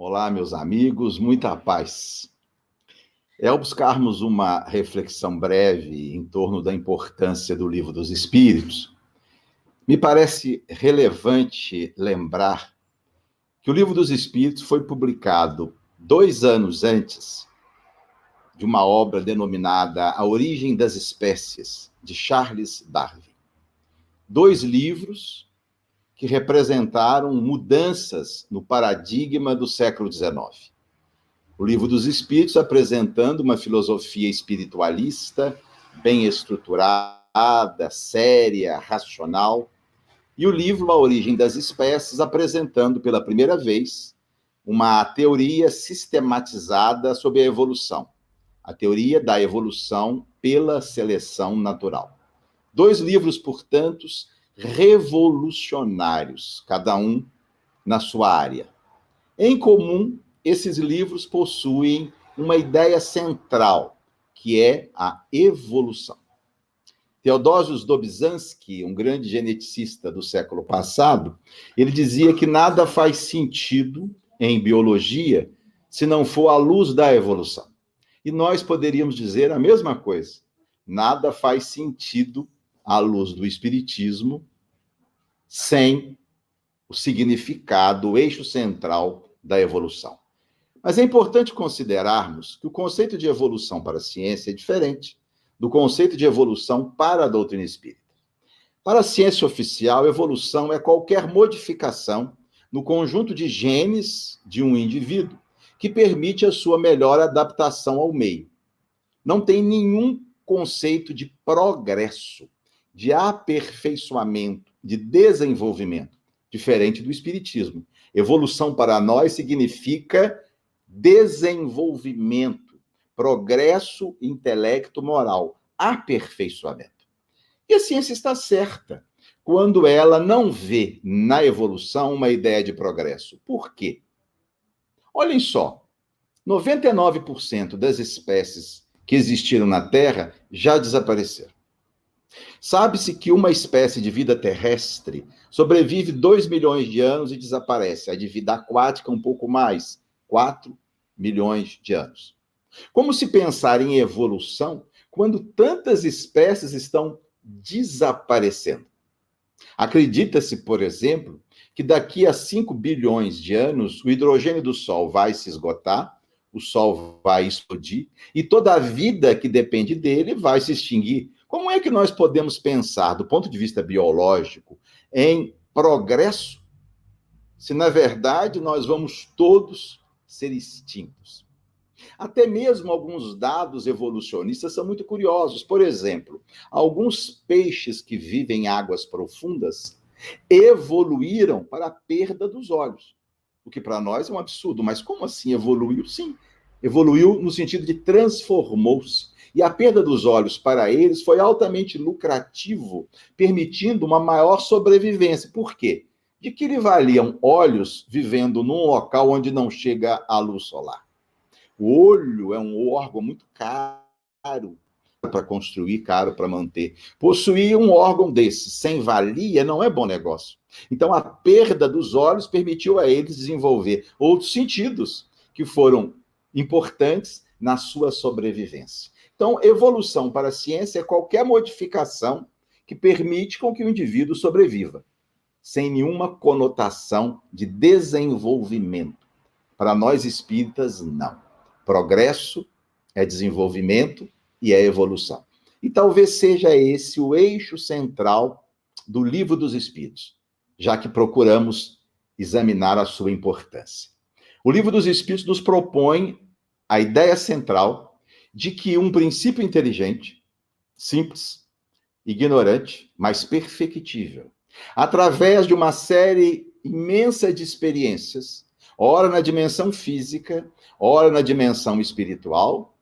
Olá, meus amigos, muita paz. Ao buscarmos uma reflexão breve em torno da importância do Livro dos Espíritos, me parece relevante lembrar que o Livro dos Espíritos foi publicado 2 anos antes de uma obra denominada A Origem das Espécies, de Charles Darwin. 2 livros que representaram mudanças no paradigma do século XIX. O Livro dos Espíritos apresentando uma filosofia espiritualista, bem estruturada, séria, racional, e o livro A Origem das Espécies apresentando pela primeira vez uma teoria sistematizada sobre a evolução, a teoria da evolução pela seleção natural. 2 livros, portanto, revolucionários, cada um na sua área. Em comum, esses livros possuem uma ideia central, que é a evolução. Theodosius Dobzhansky, um grande geneticista do século passado, ele dizia que nada faz sentido em biologia se não for à luz da evolução. E nós poderíamos dizer a mesma coisa. Nada faz sentido à luz do espiritismo sem o significado, o eixo central da evolução. Mas é importante considerarmos que o conceito de evolução para a ciência é diferente do conceito de evolução para a doutrina espírita. Para a ciência oficial, evolução é qualquer modificação no conjunto de genes de um indivíduo que permite a sua melhor adaptação ao meio. Não tem nenhum conceito de progresso, de aperfeiçoamento, de desenvolvimento, diferente do espiritismo. Evolução para nós significa desenvolvimento, progresso intelecto-moral, aperfeiçoamento. E a ciência está certa quando ela não vê na evolução uma ideia de progresso. Por quê? Olhem só, 99% das espécies que existiram na Terra já desapareceram. Sabe-se que uma espécie de vida terrestre sobrevive 2 milhões de anos e desaparece. A de vida aquática um pouco mais, 4 milhões de anos. Como se pensar em evolução quando tantas espécies estão desaparecendo? Acredita-se, por exemplo, que daqui a 5 bilhões de anos o hidrogênio do Sol vai se esgotar, o Sol vai explodir e toda a vida que depende dele vai se extinguir. Como é que nós podemos pensar, do ponto de vista biológico, em progresso, se na verdade nós vamos todos ser extintos? Até mesmo alguns dados evolucionistas são muito curiosos. Por exemplo, alguns peixes que vivem em águas profundas evoluíram para a perda dos olhos, o que para nós é um absurdo. Mas como assim evoluiu? Sim, evoluiu no sentido de transformou-se. E a perda dos olhos para eles foi altamente lucrativo, permitindo uma maior sobrevivência. Por quê? De que lhe valiam olhos vivendo num local onde não chega a luz solar? O olho é um órgão muito caro para construir, caro para manter. Possuir um órgão desse sem valia não é bom negócio. Então, a perda dos olhos permitiu a eles desenvolver outros sentidos que foram importantes na sua sobrevivência. Então, evolução para a ciência é qualquer modificação que permite com que o indivíduo sobreviva, sem nenhuma conotação de desenvolvimento. Para nós espíritas, não. Progresso é desenvolvimento e é evolução. E talvez seja esse o eixo central do Livro dos Espíritos, já que procuramos examinar a sua importância. O Livro dos Espíritos nos propõe a ideia central de que um princípio inteligente, simples, ignorante, mas perfectível, através de uma série imensa de experiências, ora na dimensão física, ora na dimensão espiritual,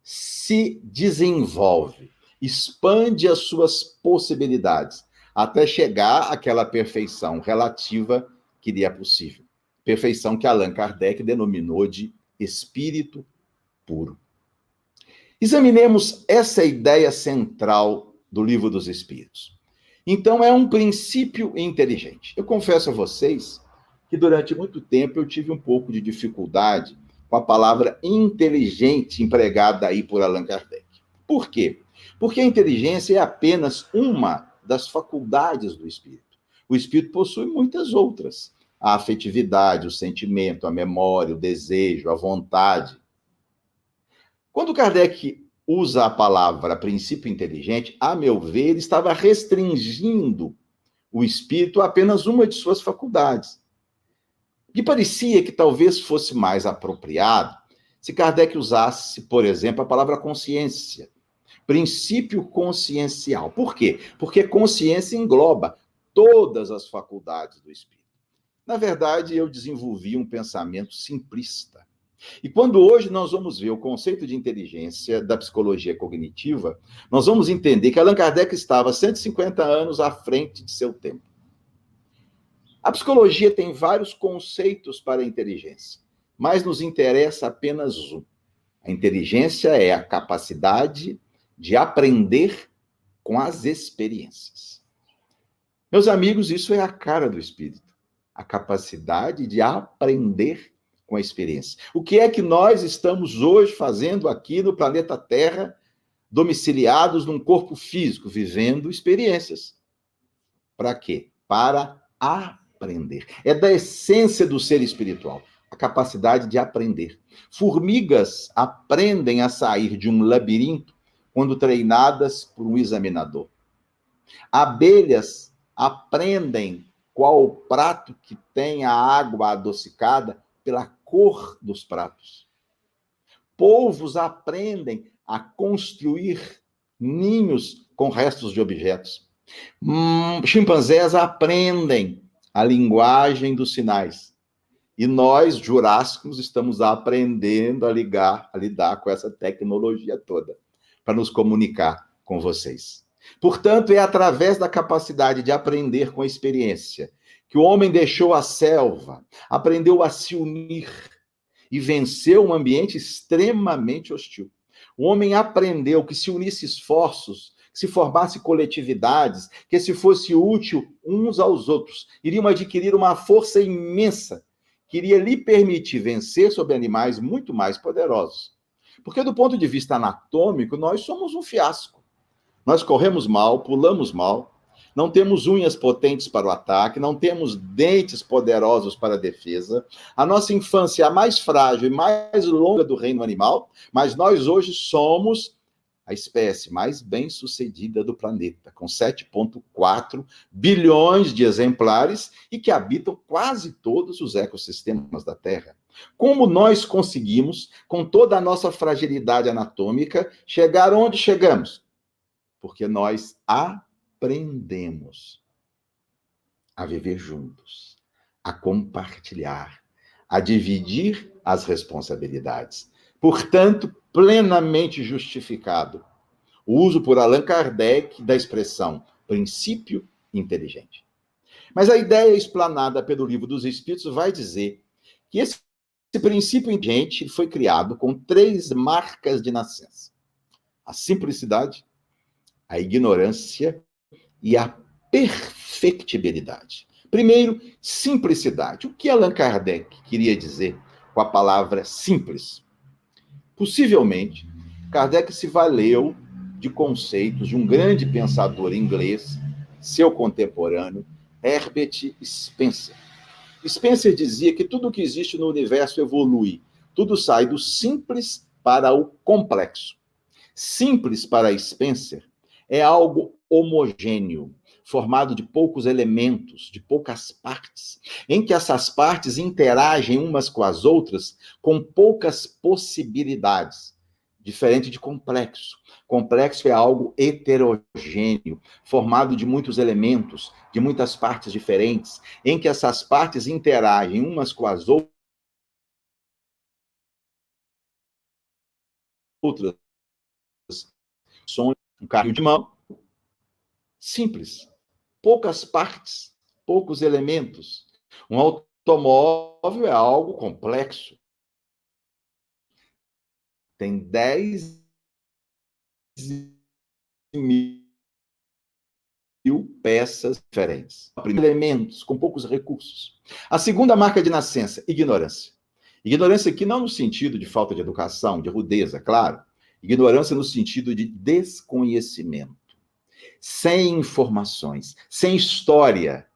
se desenvolve, expande as suas possibilidades, até chegar àquela perfeição relativa que lhe é possível. Perfeição que Allan Kardec denominou de espírito puro. Examinemos essa ideia central do Livro dos Espíritos. Então, é um princípio inteligente. Eu confesso a vocês que durante muito tempo eu tive um pouco de dificuldade com a palavra inteligente empregada aí por Allan Kardec. Por quê? Porque a inteligência é apenas uma das faculdades do espírito. O espírito possui muitas outras. A afetividade, o sentimento, a memória, o desejo, a vontade. Quando Kardec usa a palavra princípio inteligente, a meu ver, ele estava restringindo o espírito a apenas uma de suas faculdades. Me parecia que talvez fosse mais apropriado se Kardec usasse, por exemplo, a palavra consciência, princípio consciencial. Por quê? Porque consciência engloba todas as faculdades do espírito. Na verdade, eu desenvolvi um pensamento simplista. E quando hoje nós vamos ver o conceito de inteligência da psicologia cognitiva, nós vamos entender que Allan Kardec estava 150 anos à frente de seu tempo. A psicologia tem vários conceitos para a inteligência, mas nos interessa apenas um. A inteligência é a capacidade de aprender com as experiências. Meus amigos, isso é a cara do espírito. A capacidade de aprender com a experiência. O que é que nós estamos hoje fazendo aqui no planeta Terra, domiciliados num corpo físico, vivendo experiências? Para quê? Para aprender. É da essência do ser espiritual, a capacidade de aprender. Formigas aprendem a sair de um labirinto quando treinadas por um examinador. Abelhas aprendem qual o prato que tem a água adocicada pela cor dos pratos. Polvos aprendem a construir ninhos com restos de objetos. Chimpanzés aprendem a linguagem dos sinais. E nós, jurássicos, estamos aprendendo a lidar com essa tecnologia toda, para nos comunicar com vocês. Portanto, é através da capacidade de aprender com a experiência que o homem deixou a selva, aprendeu a se unir e venceu um ambiente extremamente hostil. O homem aprendeu que se unisse esforços, que se formasse coletividades, que se fosse útil uns aos outros, iriam adquirir uma força imensa que iria lhe permitir vencer sobre animais muito mais poderosos. Porque, do ponto de vista anatômico, nós somos um fiasco. Nós corremos mal, pulamos mal, não temos unhas potentes para o ataque, não temos dentes poderosos para a defesa. A nossa infância é a mais frágil e mais longa do reino animal, mas nós hoje somos a espécie mais bem-sucedida do planeta, com 7,4 bilhões de exemplares e que habitam quase todos os ecossistemas da Terra. Como nós conseguimos, com toda a nossa fragilidade anatômica, chegar onde chegamos? Porque nós aprendemos a viver juntos, a compartilhar, a dividir as responsabilidades. Portanto, plenamente justificado o uso por Allan Kardec da expressão princípio inteligente. Mas a ideia explanada pelo Livro dos Espíritos vai dizer que esse princípio inteligente foi criado com 3 marcas de nascença: a simplicidade, a ignorância e a perfectibilidade. Primeiro, simplicidade. O que Allan Kardec queria dizer com a palavra simples? Possivelmente, Kardec se valeu de conceitos de um grande pensador inglês, seu contemporâneo, Herbert Spencer. Spencer dizia que tudo que existe no universo evolui, tudo sai do simples para o complexo. Simples para Spencer é algo homogêneo, formado de poucos elementos, de poucas partes, em que essas partes interagem umas com as outras com poucas possibilidades, diferente de complexo. Complexo é algo heterogêneo, formado de muitos elementos, de muitas partes diferentes, em que essas partes interagem umas com as outras. Som, um carro de mão, simples. Poucas partes, poucos elementos. Um automóvel é algo complexo. Tem 10 mil peças diferentes, elementos com poucos recursos. A segunda marca de nascença, ignorância. Ignorância aqui não no sentido de falta de educação, de rudeza, claro. Ignorância no sentido de desconhecimento. Sem informações, sem história.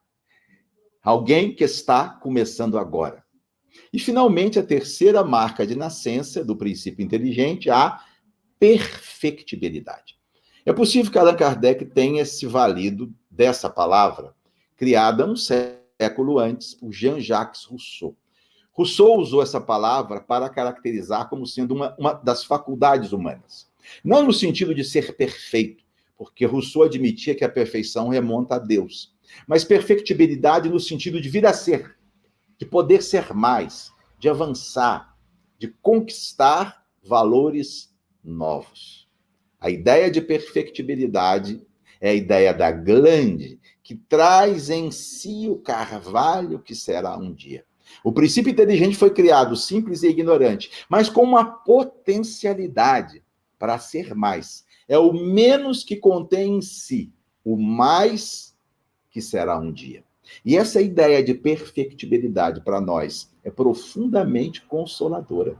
Alguém que está começando agora. E, finalmente, a terceira marca de nascença do princípio inteligente, a perfectibilidade. É possível que Allan Kardec tenha se valido dessa palavra, criada um século antes por Jean-Jacques Rousseau. Rousseau usou essa palavra para caracterizar como sendo uma das faculdades humanas. Não no sentido de ser perfeito, porque Rousseau admitia que a perfeição remonta a Deus, mas perfectibilidade no sentido de vir a ser, de poder ser mais, de avançar, de conquistar valores novos. A ideia de perfectibilidade é a ideia da glande, que traz em si o carvalho que será um dia. O princípio inteligente foi criado simples e ignorante, mas com uma potencialidade para ser mais. É o menos que contém em si o mais que será um dia. E essa ideia de perfectibilidade para nós é profundamente consoladora,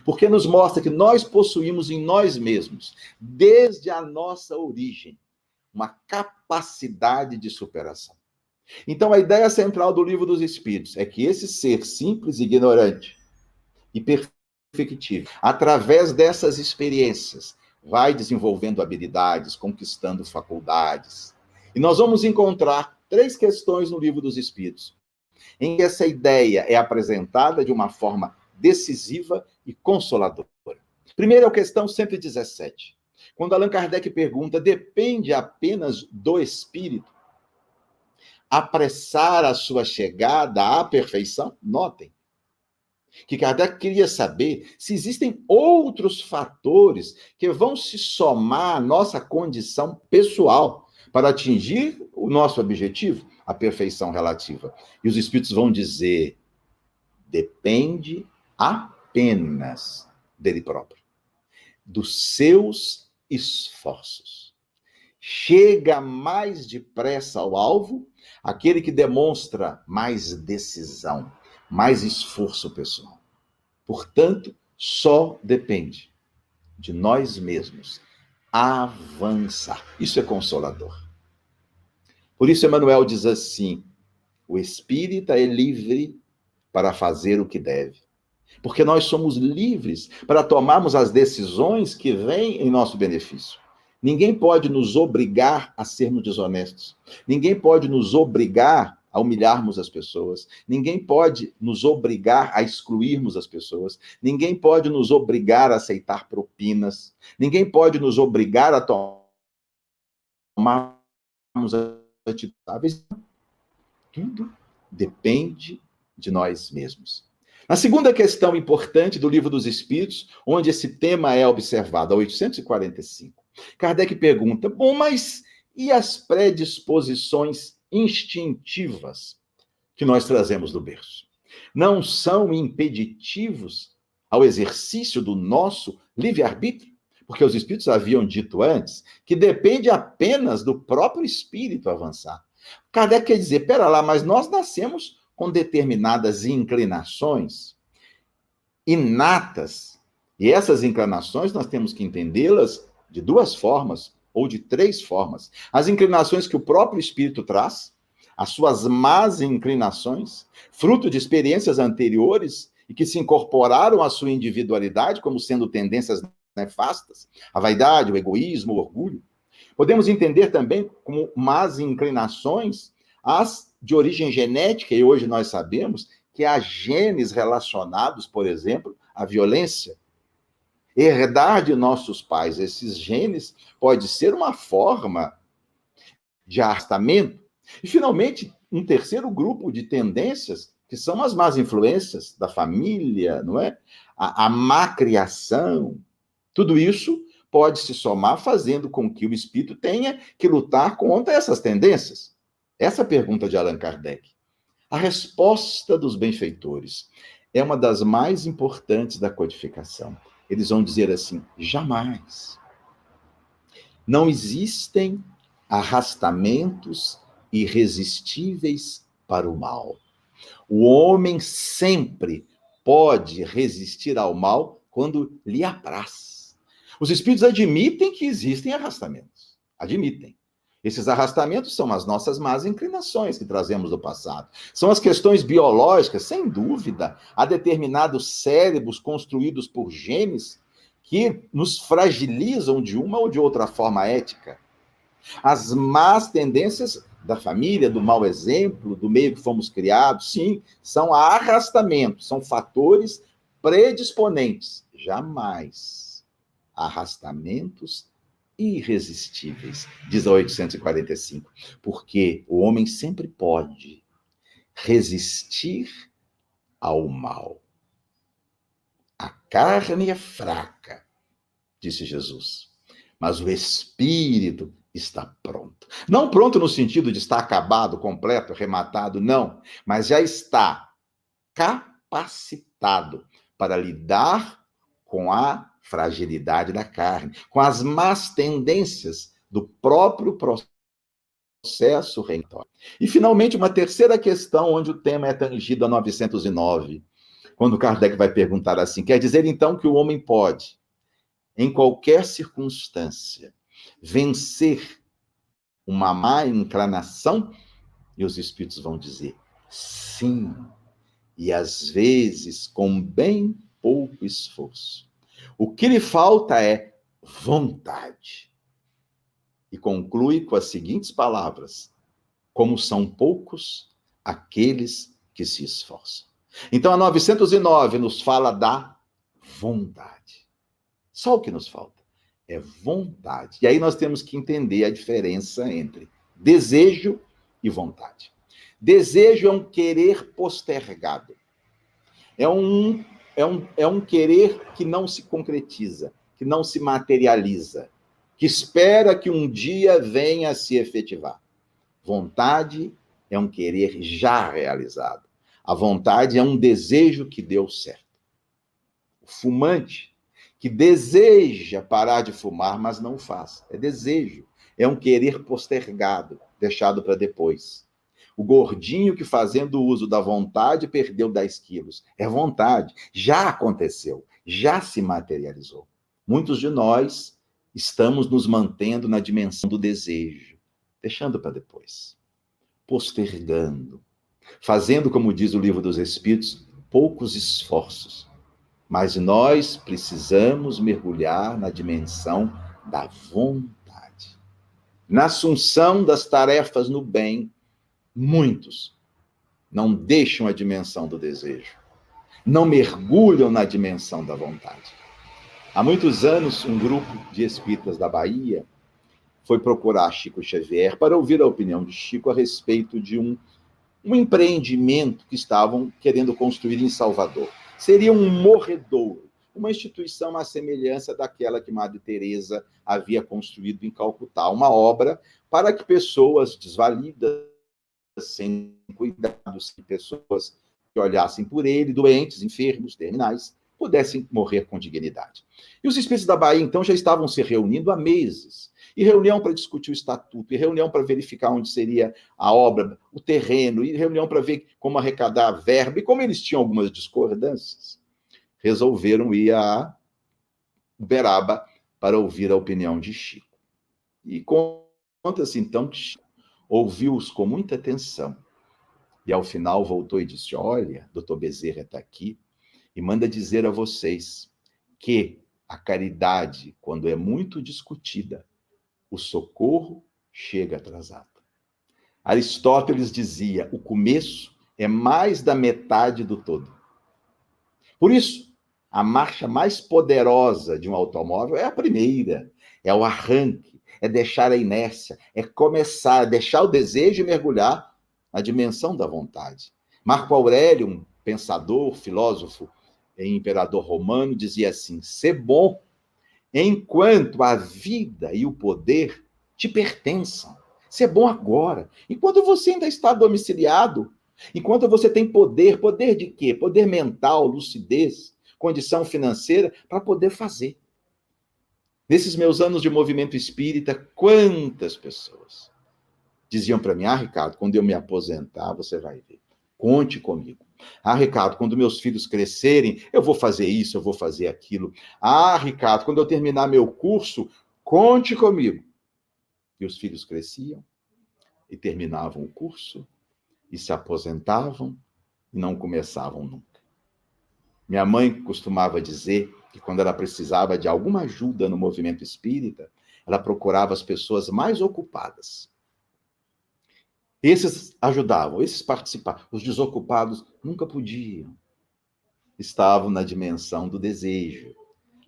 porque nos mostra que nós possuímos em nós mesmos, desde a nossa origem, uma capacidade de superação. Então, a ideia central do Livro dos Espíritos é que esse ser simples, ignorante e perfectível, através dessas experiências, vai desenvolvendo habilidades, conquistando faculdades. E nós vamos encontrar 3 questões no Livro dos Espíritos, em que essa ideia é apresentada de uma forma decisiva e consoladora. Primeiro é a questão 117. Quando Allan Kardec pergunta, depende apenas do espírito apressar a sua chegada à perfeição? Notem que Kardec queria saber se existem outros fatores que vão se somar à nossa condição pessoal para atingir o nosso objetivo, a perfeição relativa. E os espíritos vão dizer, depende apenas dele próprio, dos seus esforços. Chega mais depressa ao alvo aquele que demonstra mais decisão, mais esforço pessoal. Portanto, só depende de nós mesmos avançar. Isso é consolador. Por isso, Emmanuel diz assim, o espírita é livre para fazer o que deve. Porque nós somos livres para tomarmos as decisões que vêm em nosso benefício. Ninguém pode nos obrigar a sermos desonestos. Ninguém pode nos obrigar a humilharmos as pessoas. Ninguém pode nos obrigar a excluirmos as pessoas. Ninguém pode nos obrigar a aceitar propinas. Ninguém pode nos obrigar a tomarmos atitudes. Tudo depende de nós mesmos. A segunda questão importante do Livro dos Espíritos, onde esse tema é observado, a 845, Kardec pergunta, bom, mas e as predisposições instintivas que nós trazemos do berço? Não são impeditivos ao exercício do nosso livre-arbítrio? Porque os espíritos haviam dito antes que depende apenas do próprio espírito avançar. Kardec quer dizer, pera lá, mas nós nascemos com determinadas inclinações inatas, e essas inclinações nós temos que entendê-las de 2 formas, ou de 3 formas. As inclinações que o próprio espírito traz, as suas más inclinações, fruto de experiências anteriores e que se incorporaram à sua individualidade como sendo tendências nefastas, a vaidade, o egoísmo, o orgulho. Podemos entender também como más inclinações as de origem genética, e hoje nós sabemos que há genes relacionados, por exemplo, à violência. Herdar de nossos pais esses genes pode ser uma forma de arrastamento. E, finalmente, um terceiro grupo de tendências, que são as más influências da família, não é? A má criação. Tudo isso pode se somar, fazendo com que o espírito tenha que lutar contra essas tendências. Essa é a pergunta de Allan Kardec. A resposta dos benfeitores é uma das mais importantes da codificação. Eles vão dizer assim, jamais. Não existem arrastamentos irresistíveis para o mal. O homem sempre pode resistir ao mal quando lhe apraz. Os espíritos admitem que existem arrastamentos. Admitem. Esses arrastamentos são as nossas más inclinações que trazemos do passado. São as questões biológicas, sem dúvida. Há determinados cérebros construídos por genes que nos fragilizam de uma ou de outra forma ética. As más tendências da família, do mau exemplo, do meio que fomos criados, sim, são arrastamentos, são fatores predisponentes. Jamais arrastamentos irresistíveis, diz a 845, porque o homem sempre pode resistir ao mal. A carne é fraca, disse Jesus, mas o espírito está pronto. Não pronto no sentido de estar acabado, completo, rematado, não, mas já está capacitado para lidar com a fragilidade da carne, com as más tendências do próprio processo reitório. E, finalmente, uma terceira questão, onde o tema é tangido a 909, quando Kardec vai perguntar assim, quer dizer, então, que o homem pode, em qualquer circunstância, vencer uma má inclinação? E os espíritos vão dizer, sim, e às vezes com bem pouco esforço. O que lhe falta é vontade. E conclui com as seguintes palavras, como são poucos aqueles que se esforçam. Então, a 909 nos fala da vontade. Só o que nos falta é vontade. E aí nós temos que entender a diferença entre desejo e vontade. Desejo é um querer postergado. É um querer que não se concretiza, que não se materializa, que espera que um dia venha a se efetivar. Vontade é um querer já realizado. A vontade é um desejo que deu certo. O fumante que deseja parar de fumar, mas não faz. É desejo. É um querer postergado, deixado para depois. O gordinho que, fazendo uso da vontade, perdeu 10 quilos. É vontade. Já aconteceu. Já se materializou. Muitos de nós estamos nos mantendo na dimensão do desejo, deixando para depois. Postergando. Fazendo, como diz o Livro dos Espíritos, poucos esforços. Mas nós precisamos mergulhar na dimensão da vontade. Na assunção das tarefas no bem, muitos não deixam a dimensão do desejo, não mergulham na dimensão da vontade. Há muitos anos, um grupo de espíritas da Bahia foi procurar Chico Xavier para ouvir a opinião de Chico a respeito de um empreendimento que estavam querendo construir em Salvador. Seria um morredouro, uma instituição à semelhança daquela que Madre Teresa havia construído em Calcutá, uma obra para que pessoas desvalidas, sem cuidados, pessoas que olhassem por ele, doentes, enfermos, terminais, pudessem morrer com dignidade. E os espíritos da Bahia, então, já estavam se reunindo há meses. E reunião para discutir o estatuto, e reunião para verificar onde seria a obra, o terreno, e reunião para ver como arrecadar verba. E como eles tinham algumas discordâncias, resolveram ir a Uberaba para ouvir a opinião de Chico. E conta-se, então, que Chico ouviu-os com muita atenção. E, ao final, voltou e disse, olha, doutor Bezerra está aqui, e manda dizer a vocês que a caridade, quando é muito discutida, o socorro chega atrasado. Aristóteles dizia, o começo é mais da metade do todo. Por isso, a marcha mais poderosa de um automóvel é a primeira, é o arranque, é deixar a inércia, é começar, deixar o desejo e mergulhar na dimensão da vontade. Marco Aurélio, um pensador, filósofo e imperador romano, dizia assim, ser bom enquanto a vida e o poder te pertençam. Ser bom agora, enquanto você ainda está domiciliado, enquanto você tem poder. Poder de quê? Poder mental, lucidez, condição financeira, para poder fazer. Nesses meus anos de movimento espírita, quantas pessoas diziam para mim: ah, Ricardo, quando eu me aposentar, você vai ver. Conte comigo. Ah, Ricardo, quando meus filhos crescerem, eu vou fazer isso, eu vou fazer aquilo. Ah, Ricardo, quando eu terminar meu curso, conte comigo. E os filhos cresciam e terminavam o curso e se aposentavam e não começavam nunca. Minha mãe costumava dizer que quando ela precisava de alguma ajuda no movimento espírita, ela procurava as pessoas mais ocupadas. Esses ajudavam, esses participavam. Os desocupados nunca podiam. Estavam na dimensão do desejo.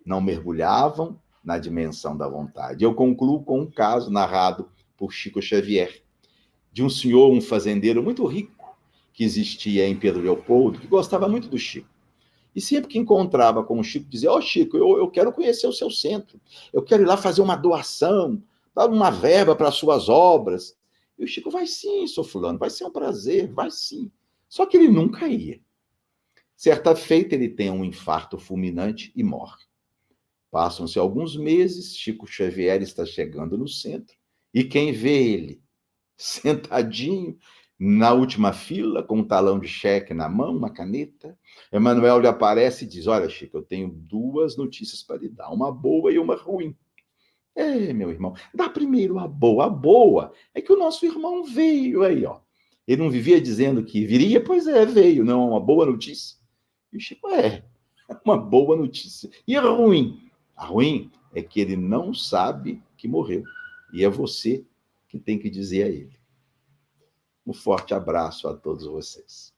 Não mergulhavam na dimensão da vontade. Eu concluo com um caso narrado por Chico Xavier, de um senhor, um fazendeiro muito rico, que existia em Pedro Leopoldo, que gostava muito do Chico. E sempre que encontrava com o Chico, dizia: ó, Chico, eu quero conhecer o seu centro. Eu quero ir lá fazer uma doação, dar uma verba para as suas obras. E o Chico: vai sim, sou fulano, vai ser um prazer, vai sim. Só que ele nunca ia. Certa feita, ele tem um infarto fulminante e morre. Passam-se alguns meses, Chico Xavier está chegando no centro, e quem vê ele sentadinho na última fila, com um talão de cheque na mão, uma caneta, Emmanuel lhe aparece e diz: olha, Chico, eu tenho duas notícias para lhe dar, uma boa e uma ruim. Meu irmão, dá primeiro a boa. A boa é que o nosso irmão veio aí, ó. Ele não vivia dizendo que viria? Pois é, veio, não é uma boa notícia? E o Chico: é uma boa notícia. E a ruim? A ruim é que ele não sabe que morreu. E é você que tem que dizer a ele. Um forte abraço a todos vocês.